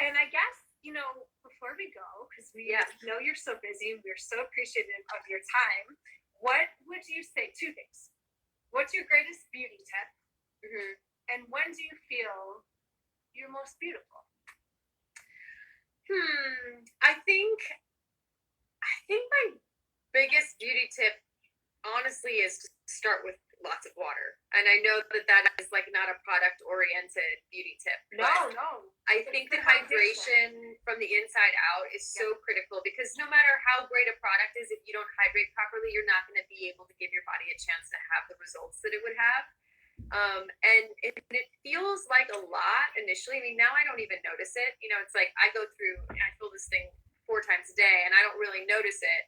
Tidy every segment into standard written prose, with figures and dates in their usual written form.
And I guess, before we go, because we know you're so busy, we're so appreciative of your time. What would you say? Two things. What's your greatest beauty tip? Mm-hmm. And when do you feel you're most beautiful? I think my biggest beauty tip, honestly, is to start with lots of water. And I know that is like not a product oriented beauty tip. No. I think that hydration from the inside out is so critical, because no matter how great a product is, if you don't hydrate properly, you're not going to be able to give your body a chance to have the results that it would have. And it feels like a lot initially. I mean, now I don't even notice it. It's like I go through and I fill this thing 4 times a day and I don't really notice it.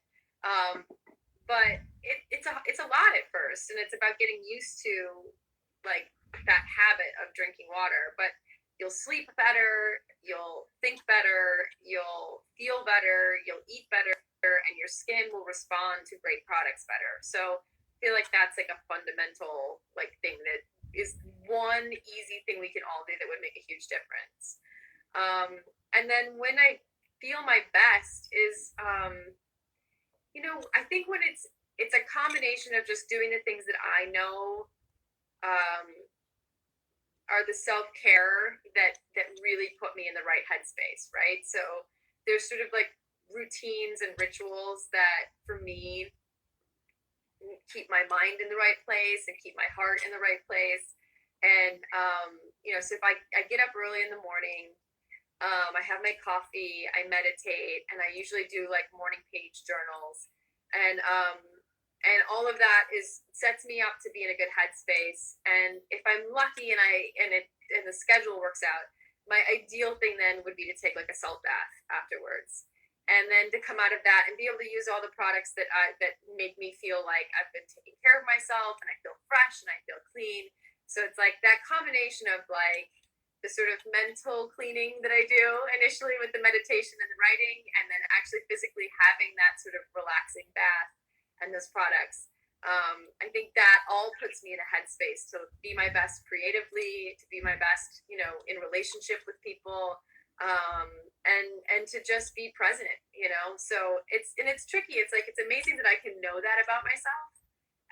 But it's a lot at first, and it's about getting used to like that habit of drinking water. But you'll sleep better, you'll think better, you'll feel better, you'll eat better, and your skin will respond to great products better. So I feel like that's like a fundamental thing that is one easy thing we can all do that would make a huge difference. And then when I feel my best is I think when it's a combination of just doing the things that I know are the self-care that really put me in the right headspace, right? So there's sort of like routines and rituals that for me keep my mind in the right place and keep my heart in the right place. And so if I get up early in the morning, I have my coffee, I meditate, and I usually do like morning page journals, and all of that sets me up to be in a good headspace. And if I'm lucky and the schedule works out, my ideal thing then would be to take like a salt bath afterwards, and then to come out of that and be able to use all the products that make me feel like I've been taking care of myself and I feel fresh and I feel clean. So it's like that combination of like the sort of mental cleaning that I do initially with the meditation and the writing, and then actually physically having that sort of relaxing bath and those products. I think that all puts me in a headspace to be my best creatively, to be my best, in relationship with people, and to just be present, So it's tricky. It's like, it's amazing that I can know that about myself,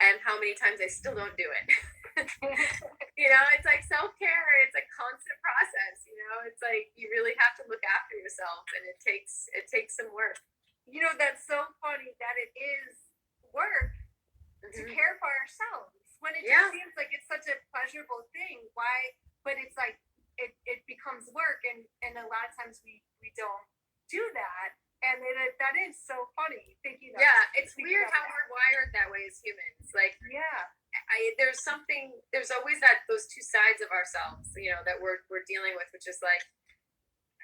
and how many times I still don't do it. It's like self-care. It's a constant process. It's like you really have to look after yourself, and it takes some work. That's so funny that it is work to care for ourselves, when it just seems like it's such a pleasurable thing. Why? But it's like it becomes work, and a lot of times we don't do that. And that is so funny thinking of. Yeah, it's weird how we're wired that way as humans. Like, there's always those two sides of ourselves, that we're dealing with, which is like,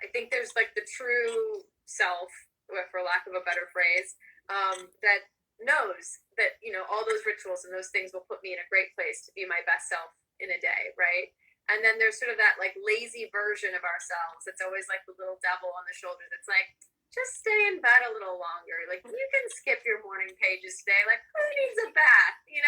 I think there's like the true self, for lack of a better phrase, that knows that, all those rituals and those things will put me in a great place to be my best self in a day, right? And then there's sort of that like lazy version of ourselves. It's always like the little devil on the shoulder that's like, just stay in bed a little longer. Like, you can skip your morning pages today. Like, who needs a bath? And you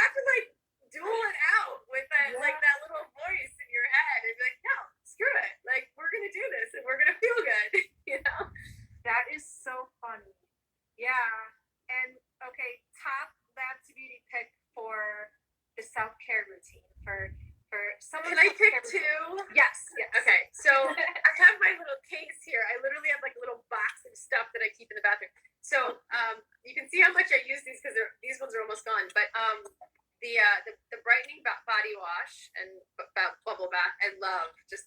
have to like duel it out with that like that little voice in your head, and be like, no, screw it. Like, we're gonna do this, and we're gonna feel good. That is so funny. Yeah. And okay, top labs beauty pick for the self-care routine for some of. Can I pick two? Yes. Okay, so I have my little case here. I literally have like a little box of stuff that I keep in the bathroom. So you can see how much I use these, because these ones are almost gone. But the brightening body wash and bubble bath, I love this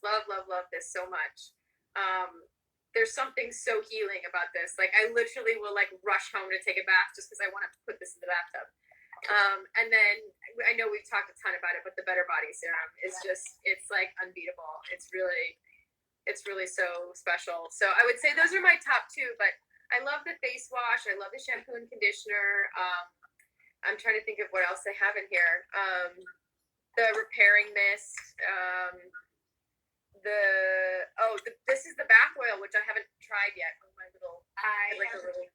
so much. There's something so healing about this. Like, I literally will like rush home to take a bath just because I want to put this in the bathtub. And then I know we've talked a ton about it, but the Better Body Serum is it's like unbeatable. It's really so special. So I would say those are my top two, but I love the face wash. I love the shampoo and conditioner. I'm trying to think of what else I have in here. The repairing mist. This is the bath oil, which I haven't tried yet.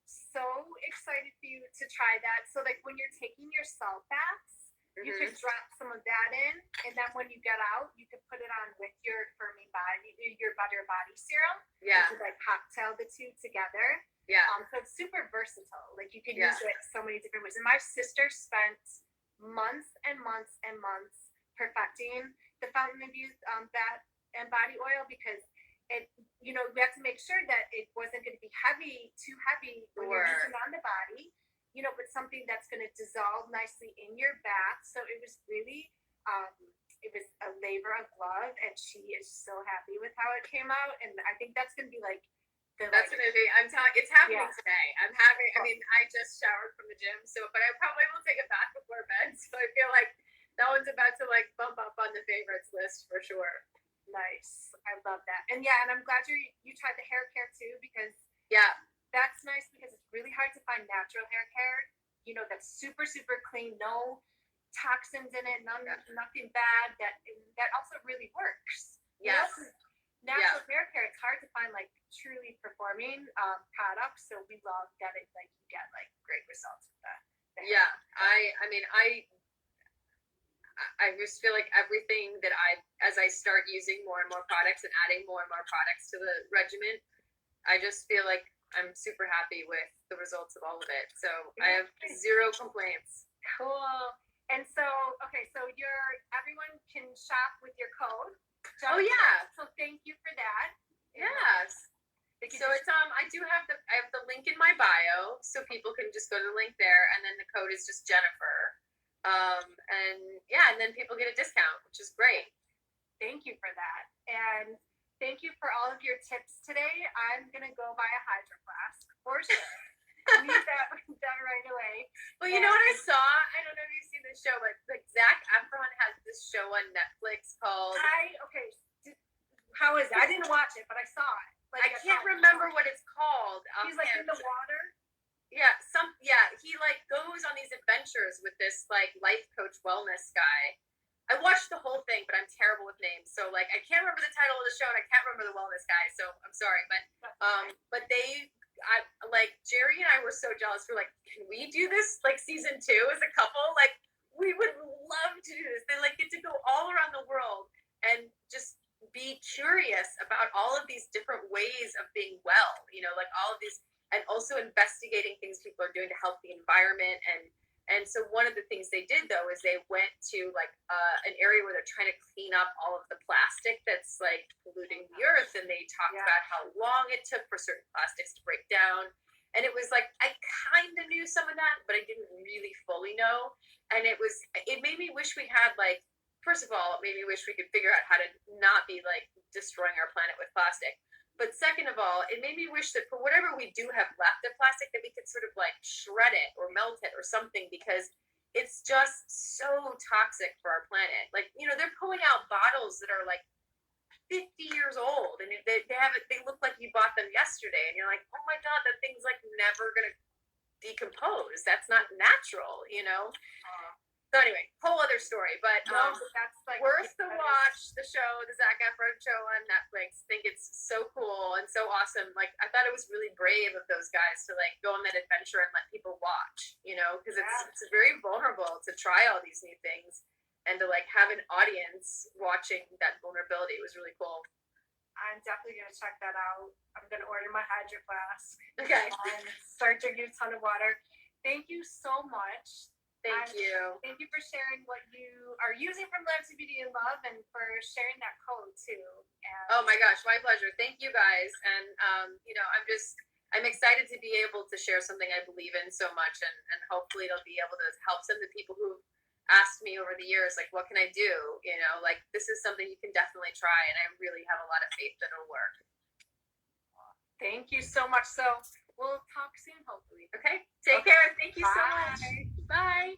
So excited for you to try that. So like when you're taking your salt baths, You could drop some of that in, and then when you get out, you could put it on with your firming body, your butter body serum. Yeah. You could like cocktail the two together. Yeah. So it's super versatile. Like you can Yeah. use it so many different ways. And my sister spent months and months and months perfecting the Fountain of Youth bath and body oil, because it, you know, we have to make sure that it wasn't going to be too heavy when you're using on the body, you know, but something that's going to dissolve nicely in your bath. So it was really, it was a labor of love, and she is so happy with how it came out. And I think that's going to be like, that's gonna be. I'm telling. It's happening today. I'm having. I mean, I just showered from the gym, but I probably will take a bath before bed. So I feel like that one's about to like bump up on the favorites list for sure. Nice. I love that. And and I'm glad you tried the hair care too, because that's nice, because it's really hard to find natural hair care. You know, that's super super clean, no toxins in it, nothing bad. That also really works. Yes. You know? Natural hair care, it's hard to find like truly performing products, so we love that it like you get like great results with that. Yeah, I mean I just feel like everything that as I start using more and more products and adding more and more products to the regimen, I just feel like I'm super happy with the results of all of it. So I have zero complaints. Cool. And so everyone can shop with your code. Oh yeah. So thank you for that. Yes. So it's I have the link in my bio, so people can just go to the link there, and then the code is just Jennifer. And then people get a discount, which is great. Thank you for that. And thank you for all of your tips today. I'm gonna go buy a Hydro Flask for sure. Need that right away. Well, you know what I saw? I don't know if you've seen this show, but like Zac Efron has this show on Netflix called. How is it? I didn't watch it, but I saw it. Like, I can't remember what it's called. He's like in the water. Yeah, he like goes on these adventures with this like life coach wellness guy. I watched the whole thing, but I'm terrible with names, so like I can't remember the title of the show and I can't remember the wellness guy. So I'm sorry, but Jerry and I were so jealous. We're like, can we do this like season 2 as a couple? Like, we would love to do this. They like get to go all around the world and just be curious about all of these different ways of being well. You know, like all of these, and also investigating things people are doing to help the environment. And so one of the things they did though is they went to like an area where they're trying to clean up all of the plastic that's like polluting the earth, and they talked about how long it took for certain plastics to break down. And it was like I kind of knew some of that, but I didn't really fully know. And it made me wish we had like, first of all, it made me wish we could figure out how to not be like destroying our planet with plastic. But second of all, it made me wish that for whatever we do have left of plastic, that we could sort of like shred it or melt it or something, because it's just so toxic for our planet. Like, you know, they're pulling out bottles that are like 50 years old, and they look like you bought them yesterday, and you're like, oh my God, that thing's like never gonna decompose. That's not natural, you know? So anyway, whole other story, but that's like worth the watch, the show, the Zac Efron show on Netflix. I think it's so cool and so awesome. Like, I thought it was really brave of those guys to like go on that adventure and let people watch, you know, because it's very vulnerable to try all these new things, and to like have an audience watching that vulnerability was really cool. I'm definitely gonna check that out. I'm gonna order my Hydro Flask. Okay. And start drinking a ton of water. Thank you so much. Thank you. Thank you for sharing what you are using from Love to Beauty and Love, and for sharing that code too. And oh my gosh, my pleasure. Thank you guys. And you know, I'm excited to be able to share something I believe in so much, and hopefully it'll be able to help some of the people who've asked me over the years, like, what can I do? You know, like, this is something you can definitely try, and I really have a lot of faith that it'll work. Thank you so much. So we'll talk soon, hopefully. Okay. Take care. Thank you so Bye. much. Bye.